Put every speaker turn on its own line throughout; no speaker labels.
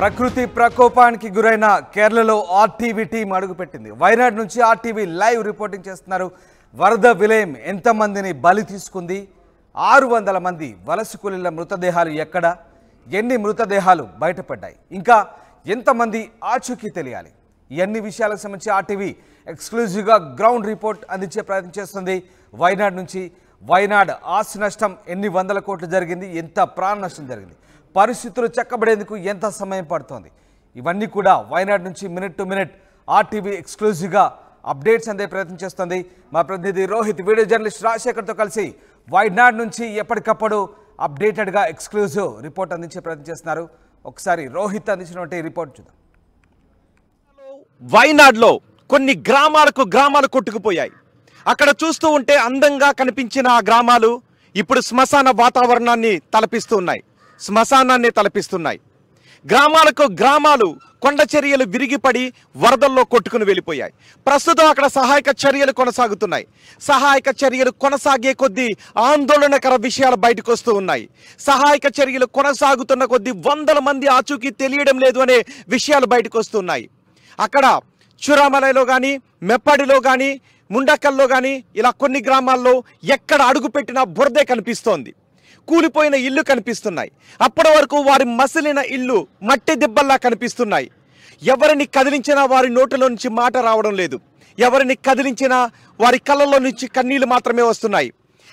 ప్రకృతి ప్రకోపానికి గురైన కేరళలో ఆర్టీవీ టీం అడుగుపెట్టింది. వైనాడ్ నుంచి ఆర్టీవీ లైవ్ రిపోర్టింగ్ చేస్తున్నారు. వరద విలయం ఎంతమందిని బలి తీసుకుంది? 600 మంది వలస కూలీల మృతదేహాలు ఎక్కడ? ఎన్ని మృతదేహాలు బయటపడ్డాయి? ఇంకా ఎంతమంది ఆచూకీ తెలియాలి? ఇన్ని విషయాలకు సంబంధించి ఆర్టీవీ ఎక్స్క్లూజివ్గా గ్రౌండ్ రిపోర్ట్ అందించే ప్రయత్నం చేస్తుంది. వైనాడ్ నుంచి వైనాడ్ ఆస్తి నష్టం ఎన్ని వందల కోట్లు జరిగింది? ఎంత ప్రాణ నష్టం జరిగింది? పరిస్థితులు చక్కబడేందుకు ఎంత సమయం పడుతోంది? ఇవన్నీ కూడా వైనాడ్ నుంచి మినిట్ టు మినిట్ ఆర్టీవీ ఎక్స్క్లూజివ్గా అప్డేట్స్ అందే ప్రయత్నం చేస్తుంది. మా ప్రతినిధి రోహిత్ వీడియో జర్నలిస్ట్ రాజశేఖర్తో కలిసి వైనాడ్ నుంచి ఎప్పటికప్పుడు అప్డేటెడ్గా ఎక్స్క్లూజివ్ రిపోర్ట్ అందించే ప్రయత్నం చేస్తున్నారు. ఒకసారి రోహిత్ అందించినటువంటి రిపోర్ట్ చూద్దాం.
వైనాడ్లో కొన్ని గ్రామాలు కొట్టుకుపోయాయి. అక్కడ చూస్తూ ఉంటే అందంగా కనిపించిన ఆ గ్రామాలు ఇప్పుడు శ్మశాన వాతావరణాన్ని తలపిస్తున్నాయి. గ్రామాలు కొండ చర్యలు విరిగిపడి వరదల్లో కొట్టుకుని వెళ్ళిపోయాయి. ప్రస్తుతం అక్కడ సహాయక చర్యలు కొనసాగుతున్నాయి. సహాయక చర్యలు కొనసాగే కొద్దీ ఆందోళనకర విషయాలు బయటకు వస్తూ ఉన్నాయి. సహాయక చర్యలు కొనసాగుతున్న కొద్దీ వందల మంది ఆచూకీ తెలియడం లేదు అనే విషయాలు బయటకు వస్తున్నాయి. అక్కడ చురామలలో కానీ, మెప్పడిలో కానీ, ముండకల్లో కానీ ఇలా కొన్ని గ్రామాల్లో ఎక్కడ అడుగుపెట్టినా బురదే కనిపిస్తోంది. కూలిపోయిన ఇల్లు కనిపిస్తున్నాయి. అప్పటి వరకు వారి మసిలిన ఇల్లు మట్టి దిబ్బల్లా కనిపిస్తున్నాయి. ఎవరిని కదిలించినా వారి నోటిలో నుంచి మాట రావడం లేదు. ఎవరిని కదిలించినా వారి కళ్ళలో నుంచి కన్నీళ్లు మాత్రమే వస్తున్నాయి.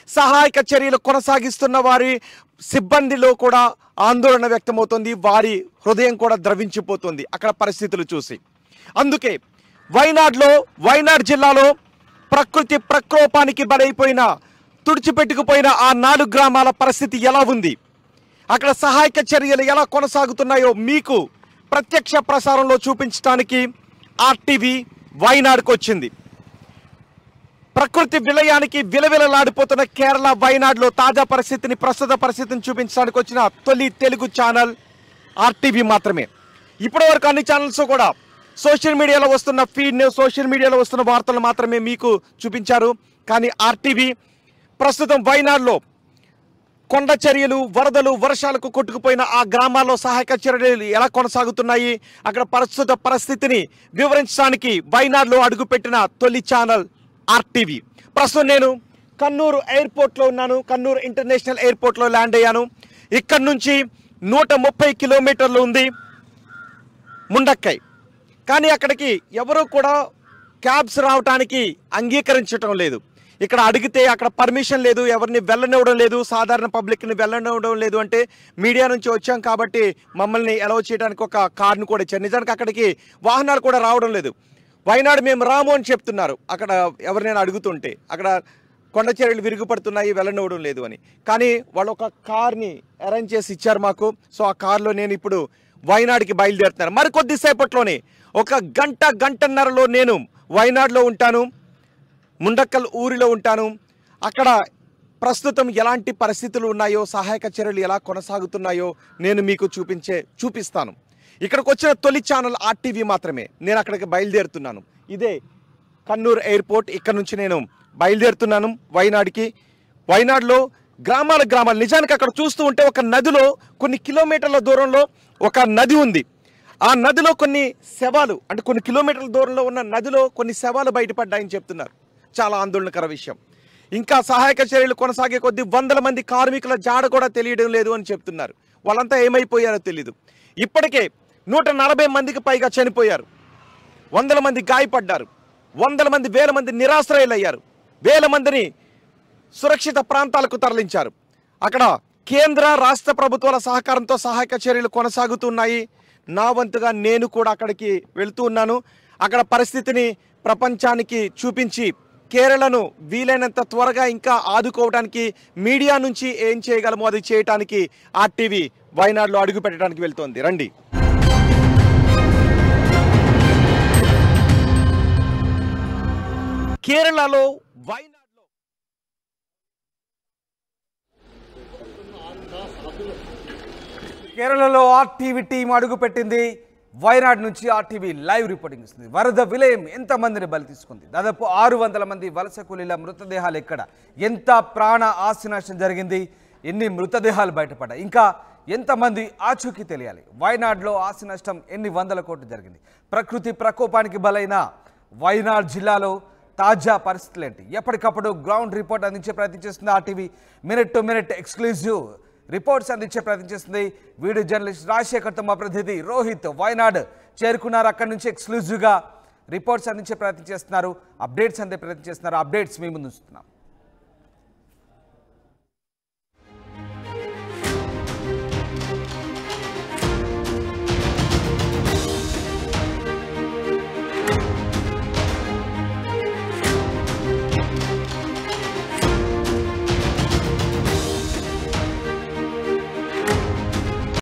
సహాయక చర్యలు కొనసాగిస్తున్న వారి సిబ్బందిలో కూడా ఆందోళన వ్యక్తమవుతుంది. వారి హృదయం కూడా ద్రవించిపోతుంది అక్కడ పరిస్థితులు చూసి. అందుకే వైనాడ్ జిల్లాలో ప్రకృతి ప్రకోపానికి బలైపోయిన తుడిచిపెట్టుకుపోయిన ఆ 4 గ్రామాల పరిస్థితి ఎలా ఉంది, అక్కడ సహాయక చర్యలు ఎలా కొనసాగుతున్నాయో మీకు ప్రత్యక్ష ప్రసారంలో చూపించడానికి ఆర్టీవీ వైనాడ్కు వచ్చింది. ప్రకృతి విలయానికి విలవిలలాడిపోతున్న కేరళ వైనాడ్లో తాజా ప్రస్తుత పరిస్థితిని చూపించడానికి వచ్చిన తొలి తెలుగు ఛానల్ ఆర్టీవీ మాత్రమే. ఇప్పటివరకు అన్ని ఛానల్స్ కూడా సోషల్ మీడియాలో వస్తున్న ఫీడ్ను, సోషల్ మీడియాలో వస్తున్న వార్తలు మాత్రమే మీకు చూపించారు. కానీ ఆర్టీవీ ప్రస్తుతం వైనాడ్లో కొండ చర్యలు, వరదలు, వర్షాలకు కొట్టుకుపోయిన ఆ గ్రామాల్లో సహాయక చర్యలు ఎలా కొనసాగుతున్నాయి, అక్కడ ప్రస్తుత పరిస్థితిని వివరించడానికి వైనాడ్లో అడుగుపెట్టిన తొలి ఛానల్ ఆర్టీవీ. ప్రస్తుతం నేను కన్నూరు ఎయిర్పోర్ట్లో ఉన్నాను. కన్నూరు ఇంటర్నేషనల్ ఎయిర్పోర్ట్లో ల్యాండ్ అయ్యాను. ఇక్కడ నుంచి 130 కిలోమీటర్లు ఉంది ముండక్కై. కానీ అక్కడికి ఎవరూ కూడా క్యాబ్స్ రావడానికి అంగీకరించడం లేదు. ఇక్కడ అడిగితే అక్కడ పర్మిషన్ లేదు, ఎవరిని వెళ్ళనివ్వడం లేదు, సాధారణ పబ్లిక్ని వెళ్ళనివ్వడం లేదు. అంటే మీడియా నుంచి వచ్చాం కాబట్టి మమ్మల్ని అలౌ చేయడానికి ఒక కార్ను కూడా ఇచ్చారు. నిజానికి అక్కడికి వాహనాలు కూడా రావడం లేదు. వైనాడ్ మేము రాము అని చెప్తున్నారు. అక్కడ ఎవరినైనా అడుగుతుంటే అక్కడ కొండ చర్యలు విరుగుపడుతున్నాయి, వెళ్ళనివ్వడం లేదు అని. కానీ వాళ్ళు ఒక కార్ని అరేంజ్ చేసి ఇచ్చారు మాకు. సో ఆ కార్లో నేను ఇప్పుడు వైనాడ్కి బయలుదేరుతున్నాను. మరి కొద్దిసేపట్లోనే ఒక గంటన్నరలో నేను వైనాడ్లో ఉంటాను, ముండక్కల్ ఊరిలో ఉంటాను. అక్కడ ప్రస్తుతం ఎలాంటి పరిస్థితులు ఉన్నాయో, సహాయక చర్యలు ఎలా కొనసాగుతున్నాయో నేను మీకు చూపిస్తాను. ఇక్కడికి వచ్చిన తొలి ఛానల్ ఆర్టీవీ మాత్రమే. నేను అక్కడికి బయలుదేరుతున్నాను. ఇదే కన్నూరు ఎయిర్పోర్ట్. ఇక్కడ నుంచి నేను బయలుదేరుతున్నాను వైనాడ్కి. వైనాడ్లో గ్రామాలు నిజానికి అక్కడ చూస్తూ ఉంటే ఒక నదిలో కొన్ని కిలోమీటర్ల దూరంలో ఒక నది ఉంది. ఆ నదిలో కొన్ని శవాలు, అంటే కొన్ని కిలోమీటర్ల దూరంలో ఉన్న నదిలో కొన్ని శవాలు బయటపడ్డాయని చెప్తున్నారు. చాలా ఆందోళనకర విషయం. ఇంకా సహాయక చర్యలు కొనసాగే కొద్దీ వందల మంది కార్మికుల జాడ కూడా తెలియడం లేదు అని చెప్తున్నారు. వాళ్ళంతా ఏమైపోయారో తెలీదు. ఇప్పటికే 140 మందికి పైగా చనిపోయారు. వందల మంది గాయపడ్డారు. వేల మంది నిరాశ్రయులయ్యారు. వేల మందిని సురక్షిత ప్రాంతాలకు తరలించారు. అక్కడ కేంద్ర రాష్ట్ర ప్రభుత్వాల సహకారంతో సహాయక చర్యలు కొనసాగుతున్నాయి. నా వంతుగా నేను కూడా అక్కడికి వెళ్తూ ఉన్నాను. అక్కడ పరిస్థితిని ప్రపంచానికి చూపించి కేరళను వీలైనంత త్వరగా ఇంకా ఆదుకోవడానికి మీడియా నుంచి ఏం చేయగలమో అది చేయడానికి ఆర్టీవీ వైనాడ్లో అడుగు పెట్టడానికి వెళ్తోంది. రండి. కేరళలో వైనాడ్లో
కేరళలో ఆర్టీవీ టీం అడుగుపెట్టింది. వైనాడ్ నుంచి ఆర్టీవీ లైవ్ రిపోర్టింగ్ ఇస్తుంది. వరద విలయం ఎంతమందిని బలి తీసుకుంది? దాదాపు 600 మంది వలస కూలీల మృతదేహాలు ఎక్కడ? ఎంత ప్రాణ ఆస్తి నష్టం జరిగింది? ఎన్ని మృతదేహాలు బయటపడ్డాయి? ఇంకా ఎంతమంది ఆచూకీ తెలియాలి. వయనాడ్లో ఆస్తి నష్టం ఎన్ని వందల కోట్లు జరిగింది. ప్రకృతి ప్రకోపానికి బలైన వయనాడ్ జిల్లాలో తాజా పరిస్థితులు ఏంటి? ఎప్పటికప్పుడు గ్రౌండ్ రిపోర్ట్ అందించే ప్రయత్నం చేస్తుంది RTV. Minute to minute exclusive reports అందించే ప్రయత్నం చేస్తుంది. వీడియో జర్నలిస్ట్ రాజశేఖర్తో మా ప్రతినిధి రోహిత్ వయనాడ్ చేరుకున్నారు. అక్కడి నుంచి ఎక్స్క్లూజివ్గా రిపోర్ట్స్ అందించే ప్రయత్నం చేస్తున్నారు, అప్డేట్స్ అందే ప్రయత్నం చేస్తున్నారు. అప్డేట్స్ మీ ముందు ఉంచుతున్నాం.